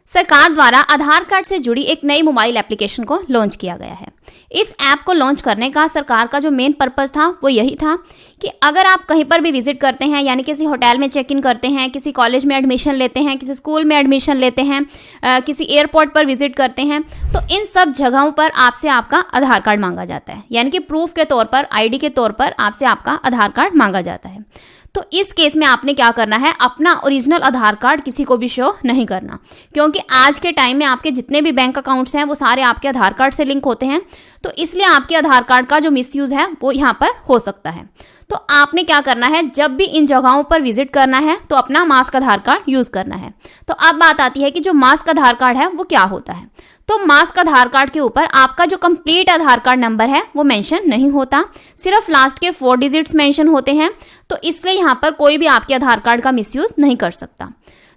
सरकार द्वारा आधार कार्ड से जुड़ी एक नई मोबाइल एप्लीकेशन को लॉन्च किया गया है। इस ऐप को लॉन्च करने का सरकार का जो मेन पर्पस था वो यही था कि अगर आप कहीं पर भी विजिट करते हैं, यानी किसी होटल में चेक इन करते हैं, किसी कॉलेज में एडमिशन लेते हैं, किसी स्कूल में एडमिशन लेते हैं, किसी एयरपोर्ट पर विजिट करते हैं, तो इन सब जगहों पर आपसे आपका आधार कार्ड मांगा जाता है। यानी कि प्रूफ के तौर पर, आईडी के तौर पर आपसे आपका आधार कार्ड मांगा जाता है। तो इस केस में आपने क्या करना है, अपना ओरिजिनल आधार कार्ड किसी को भी शो नहीं करना, क्योंकि आज के टाइम में आपके जितने भी बैंक अकाउंट्स हैं वो सारे आपके आधार कार्ड से लिंक होते हैं। तो इसलिए आपके आधार कार्ड का जो मिसयूज़ है वो यहाँ पर हो सकता है। तो आपने क्या करना है, जब भी इन जगहों पर विजिट करना है तो अपना मास्क आधार कार्ड यूज़ करना है। तो अब बात आती है कि जो मास्क आधार कार्ड है वो क्या होता है। तो मास्क आधार कार्ड के ऊपर आपका जो कंप्लीट आधार कार्ड नंबर है वो मेंशन नहीं होता, सिर्फ लास्ट के 4 डिजिट्स मेंशन होते हैं। तो इसलिए यहाँ पर कोई भी आपके आधार कार्ड का मिसयूज़ नहीं कर सकता।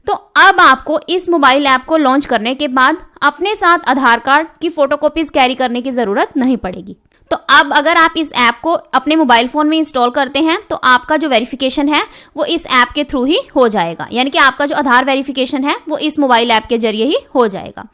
तो अब आपको इस मोबाइल ऐप को लॉन्च करने के बाद अपने साथ आधार कार्ड की फोटोकॉपीज कैरी करने की ज़रूरत नहीं पड़ेगी। तो अब अगर आप इस ऐप को अपने मोबाइल फ़ोन में इंस्टॉल करते हैं तो आपका जो वेरिफिकेशन है वो इस ऐप के थ्रू ही हो जाएगा, यानी कि आपका जो आधार वेरिफिकेशन है वो इस मोबाइल ऐप के जरिए ही हो जाएगा।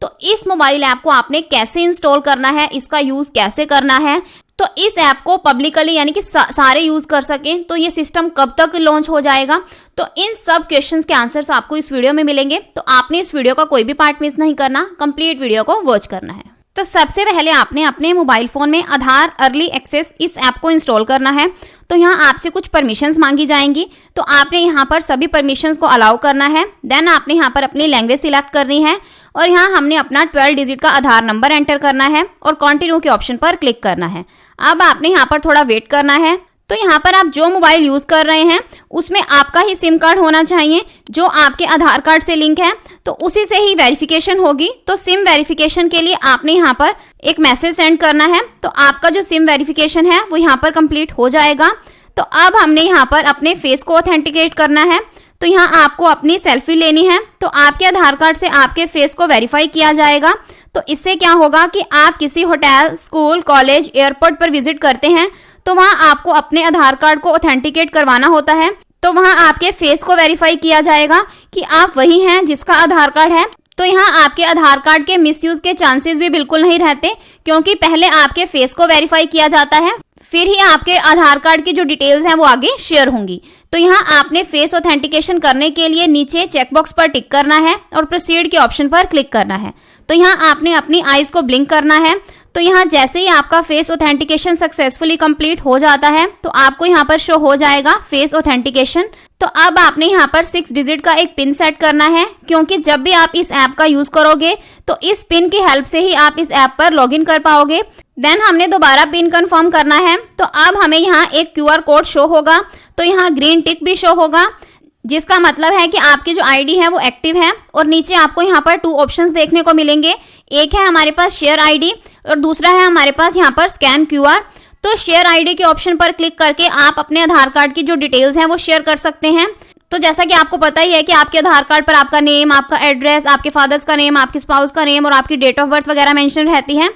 तो इस मोबाइल ऐप को आपने कैसे इंस्टॉल करना है, इसका यूज़ कैसे करना है, तो इस ऐप को पब्लिकली यानी कि सारे यूज़ कर सकें, तो ये सिस्टम कब तक लॉन्च हो जाएगा, तो इन सब क्वेश्चंस के आंसर्स आपको इस वीडियो में मिलेंगे। तो आपने इस वीडियो का कोई भी पार्ट मिस नहीं करना, कंप्लीट वीडियो को वॉच करना है। तो सबसे पहले आपने अपने मोबाइल फ़ोन में आधार अर्ली एक्सेस इस ऐप को इंस्टॉल करना है। तो यहाँ आपसे कुछ परमिशंस मांगी जाएंगी, तो आपने यहाँ पर सभी परमिशंस को अलाउ करना है। देन आपने यहाँ पर अपनी लैंग्वेज सिलेक्ट करनी है और यहाँ हमने अपना 12 डिजिट का आधार नंबर एंटर करना है और कंटिन्यू के ऑप्शन पर क्लिक करना है। अब आपने यहाँ पर थोड़ा वेट करना है। तो यहाँ पर आप जो मोबाइल यूज़ कर रहे हैं उसमें आपका ही सिम कार्ड होना चाहिए जो आपके आधार कार्ड से लिंक है, तो उसी से ही वेरिफिकेशन होगी। तो सिम वेरिफिकेशन के लिए आपने यहाँ पर एक मैसेज सेंड करना है। तो आपका जो सिम वेरिफिकेशन है वो यहाँ पर कंप्लीट हो जाएगा। तो अब हमने यहाँ पर अपने फेस को ऑथेंटिकेट करना है। तो यहाँ आपको अपनी सेल्फी लेनी है। तो आपके आधार कार्ड से आपके फेस को वेरीफाई किया जाएगा। तो इससे क्या होगा कि आप किसी होटल, स्कूल, कॉलेज, एयरपोर्ट पर विजिट करते हैं तो वहाँ आपको अपने आधार कार्ड को ऑथेंटिकेट करवाना होता है। तो वहाँ आपके फेस को वेरीफाई किया जाएगा कि आप वही हैं जिसका आधार कार्ड है। तो यहाँ आपके आधार कार्ड के मिसयूज के चांसेस भी बिल्कुल नहीं रहते, क्योंकि पहले आपके फेस को वेरीफाई किया जाता है, फिर ही आपके आधार कार्ड की जो डिटेल्स हैं वो आगे शेयर होंगी। तो यहाँ आपने फेस ऑथेंटिकेशन करने के लिए नीचे चेकबॉक्स पर टिक करना है और प्रोसीड के ऑप्शन पर क्लिक करना है। तो यहाँ आपने अपनी आईज को ब्लिंक करना है। तो यहाँ जैसे ही आपका फेस ऑथेंटिकेशन सक्सेसफुली कंप्लीट हो जाता है तो आपको यहाँ पर शो हो जाएगा फेस ऑथेंटिकेशन। तो अब आपने यहाँ पर 6 डिजिट का एक पिन सेट करना है, क्योंकि जब भी आप इस ऐप का यूज करोगे तो इस पिन की हेल्प से ही आप इस ऐप पर लॉगिन कर पाओगे। देन हमने दोबारा पिन कंफर्म करना है। तो अब हमें यहाँ एक QR कोड शो होगा। तो यहाँ ग्रीन टिक भी शो होगा, जिसका मतलब है कि आपकी जो आईडी है वो एक्टिव है। और नीचे आपको यहाँ पर 2 ऑप्शंस देखने को मिलेंगे, एक है हमारे पास शेयर आईडी और दूसरा है हमारे पास यहाँ पर स्कैन QR। तो शेयर आईडी के ऑप्शन पर क्लिक करके आप अपने आधार कार्ड की जो डिटेल्स हैं वो शेयर कर सकते हैं। तो जैसा कि आपको पता ही है कि आपके आधार कार्ड पर आपका नेम, आपका एड्रेस, आपके फादर्स का नेम, आपके स्पाउस का नेम और आपकी डेट ऑफ बर्थ वगैरह मेंशन रहती है।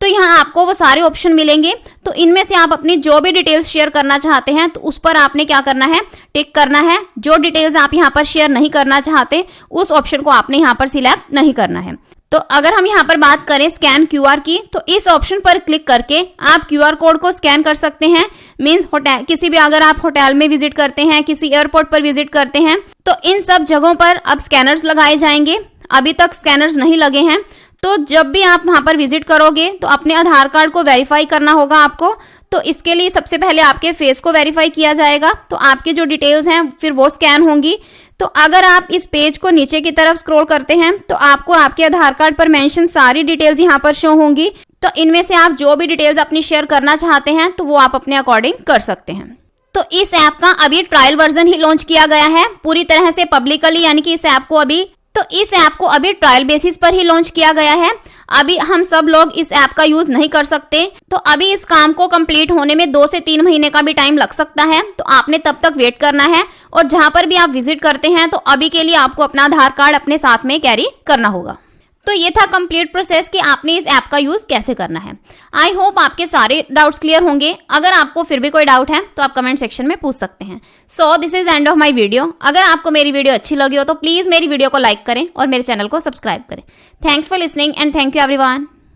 तो यहाँ आपको वो सारे ऑप्शन मिलेंगे। तो इनमें से आप अपनी जो भी डिटेल्स शेयर करना चाहते हैं तो उस पर आपने क्या करना है, टिक करना है। जो डिटेल्स आप यहाँ पर शेयर नहीं करना चाहते उस ऑप्शन को आपने यहाँ पर सिलेक्ट नहीं करना है। तो अगर हम यहाँ पर बात करें स्कैन QR की, तो इस ऑप्शन पर क्लिक करके आप QR कोड को स्कैन कर सकते हैं। मीन्स होटल, किसी भी अगर आप होटल में विजिट करते हैं, किसी एयरपोर्ट पर विजिट करते हैं, तो इन सब जगहों पर अब स्कैनर्स लगाए जाएंगे। अभी तक स्कैनर्स नहीं लगे हैं। तो जब भी आप वहाँ पर विजिट करोगे तो अपने आधार कार्ड को वेरीफाई करना होगा आपको। तो इसके लिए सबसे पहले आपके फेस को वेरीफाई किया जाएगा, तो आपकी जो डिटेल्स हैं फिर वो स्कैन होंगी। तो अगर आप इस पेज को नीचे की तरफ स्क्रॉल करते हैं तो आपको आपके आधार कार्ड पर मेंशन सारी डिटेल्स यहाँ पर शो होंगी। तो इनमें से आप जो भी डिटेल्स अपनी शेयर करना चाहते हैं तो वो आप अपने अकॉर्डिंग कर सकते हैं। तो इस ऐप का अभी ट्रायल वर्जन ही लॉन्च किया गया है पूरी तरह से पब्लिकली, यानी कि इस ऐप को अभी ट्रायल बेसिस पर ही लॉन्च किया गया है। अभी हम सब लोग इस ऐप का यूज नहीं कर सकते। तो अभी इस काम को कंप्लीट होने में 2 से 3 महीने का भी टाइम लग सकता है। तो आपने तब तक वेट करना है और जहां पर भी आप विजिट करते हैं तो अभी के लिए आपको अपना आधार कार्ड अपने साथ में कैरी करना होगा। तो ये था कंप्लीट प्रोसेस कि आपने इस ऐप का यूज कैसे करना है। आई होप आपके सारे डाउट्स क्लियर होंगे। अगर आपको फिर भी कोई डाउट है तो आप कमेंट सेक्शन में पूछ सकते हैं। So this is end of my video. अगर आपको मेरी वीडियो अच्छी लगी हो तो प्लीज मेरी वीडियो को लाइक करें और मेरे चैनल को सब्सक्राइब करें। Thanks for listening and thank you everyone.